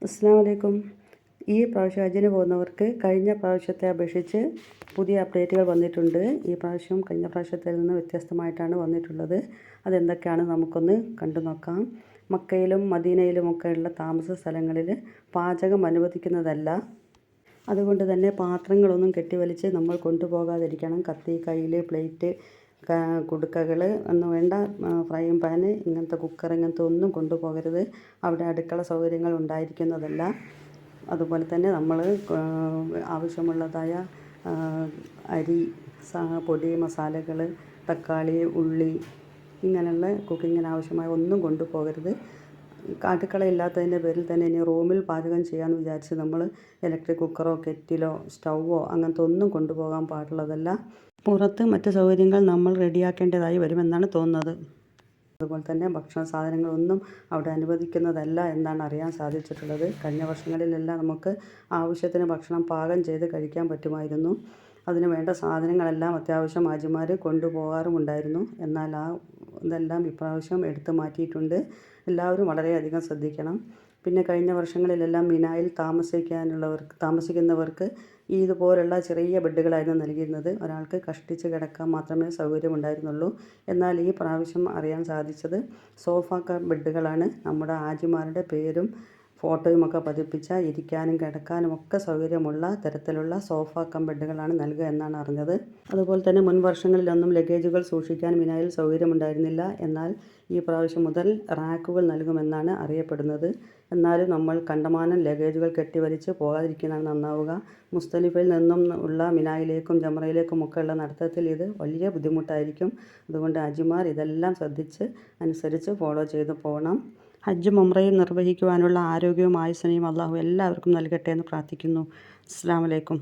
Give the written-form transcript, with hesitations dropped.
അസ്സലാമു അലൈക്കും. ഈ പ്രാവശ്യം ഹജ്ജിന് പോകുന്നവർക്ക് കഴിഞ്ഞ പ്രാവശ്യത്തെ അപേക്ഷിച്ച് പുതിയ അപ്ഡേറ്റുകൾ വന്നിട്ടുണ്ട്. ഈ പ്രാവശ്യം കഴിഞ്ഞ പ്രാവശ്യത്തിൽ നിന്ന് വ്യത്യസ്തമായിട്ടാണ് വന്നിട്ടുള്ളത്. അതെന്തൊക്കെയാണ് നമുക്കൊന്ന് കണ്ടു നോക്കാം. മക്കയിലും മദീനയിലുമൊക്കെയുള്ള താമസ സ്ഥലങ്ങളിൽ പാചകം അനുവദിക്കുന്നതല്ല. അതുകൊണ്ട് തന്നെ പാത്രങ്ങളൊന്നും കെട്ടിവലിച്ച് നമ്മൾ കൊണ്ടുപോകാതിരിക്കണം. കത്തി, കയ്യിൽ, പ്ലേറ്റ്, കുടുക്കകൾ ഒന്നും വേണ്ട. ഫ്രൈയിങ് പാന്, ഇങ്ങനത്തെ കുക്കർ, ഇങ്ങനത്തെ ഒന്നും കൊണ്ടുപോകരുത്. അവിടെ അടുക്കള സൗകര്യങ്ങൾ ഉണ്ടായിരിക്കുന്നതല്ല. അതുപോലെ തന്നെ നമ്മൾ ആവശ്യമുള്ളതായ അരി, പൊടി, മസാലകൾ, തക്കാളി, ഉള്ളി, ഇങ്ങനെയുള്ള കുക്കിങ്ങിന് ആവശ്യമായ ഒന്നും കൊണ്ടുപോകരുത്. അടുക്കള ഇല്ലാത്തതിൻ്റെ പേരിൽ തന്നെ ഇനി റൂമിൽ പാചകം ചെയ്യാമെന്ന് വിചാരിച്ച് നമ്മൾ ഇലക്ട്രിക് കുക്കറോ കെറ്റിലോ സ്റ്റൗവോ അങ്ങനത്തെ ഒന്നും കൊണ്ടുപോകാൻ പാടുള്ളതല്ല. പുറത്ത് മറ്റ് സൗകര്യങ്ങൾ നമ്മൾ റെഡിയാക്കേണ്ടതായി വരുമെന്നാണ് തോന്നുന്നത്. അതുപോലെ തന്നെ ഭക്ഷണ സാധനങ്ങളൊന്നും അവിടെ അനുവദിക്കുന്നതല്ല എന്നാണ് അറിയാൻ സാധിച്ചിട്ടുള്ളത്. കഴിഞ്ഞ വർഷങ്ങളിലെല്ലാം നമുക്ക് ആവശ്യത്തിന് ഭക്ഷണം പാകം ചെയ്ത് കഴിക്കാൻ പറ്റുമായിരുന്നു. അതിന് വേണ്ട സാധനങ്ങളെല്ലാം അത്യാവശ്യം ഹാജിമാർ കൊണ്ടുപോകാറുമുണ്ടായിരുന്നു. എന്നാൽ ഇതെല്ലാം ഇപ്രാവശ്യം എടുത്തു മാറ്റിയിട്ടുണ്ട്. എല്ലാവരും വളരെയധികം ശ്രദ്ധിക്കണം. പിന്നെ കഴിഞ്ഞ വർഷങ്ങളിലെല്ലാം മിനായിൽ താമസിക്കുന്നവർക്ക് ഇതുപോലുള്ള ചെറിയ ബെഡുകളായിരുന്നു നൽകിയിരുന്നത്. ഒരാൾക്ക് കഷ്ടിച്ച് കിടക്കാൻ മാത്രമേ സൗകര്യമുണ്ടായിരുന്നുള്ളൂ. എന്നാൽ ഈ പ്രാവശ്യം അറിയാൻ സാധിച്ചത് സോഫ ബെഡുകളാണ്. നമ്മുടെ ഹാജിമാരുടെ പേരും ഫോട്ടോയുമൊക്കെ പതിപ്പിച്ച ഇരിക്കാനും കിടക്കാനും ഒക്കെ സൗകര്യമുള്ള തരത്തിലുള്ള സോഫ ബെഡുകളാണ് നൽകുക എന്നാണ് അറിഞ്ഞത്. അതുപോലെ തന്നെ മുൻ വർഷങ്ങളിലൊന്നും ലഗേജുകൾ സൂക്ഷിക്കാൻ മിനായിൽ സൗകര്യമുണ്ടായിരുന്നില്ല. എന്നാൽ ഈ പ്രാവശ്യം മുതൽ റാക്കുകൾ നൽകുമെന്നാണ് അറിയപ്പെടുന്നത്. എന്നാലും നമ്മൾ കണ്ടമാനം ലഗേജുകൾ കെട്ടിവലിച്ച് പോകാതിരിക്കുന്നതാണ് നന്നാവുക. മുസ്ദലിഫയിൽ നിന്നും ഉള്ള മിനായിലേക്കും ജംറയിലേക്കും ഒക്കെയുള്ള നടത്തത്തിൽ ഇത് വലിയ ബുദ്ധിമുട്ടായിരിക്കും. അതുകൊണ്ട് ഹാജിമാർ ഇതെല്ലാം ശ്രദ്ധിച്ച് അനുസരിച്ച് ഫോളോ ചെയ്ത് പോകണം. ഹജ്ജും ഉംറയും നിർവഹിക്കുവാനുള്ള ആരോഗ്യവും ആയുസ്സിനെയും അള്ളാഹു എല്ലാവർക്കും നൽകട്ടെ എന്ന് പ്രാർത്ഥിക്കുന്നു. അസ്സലാമു അലൈക്കും.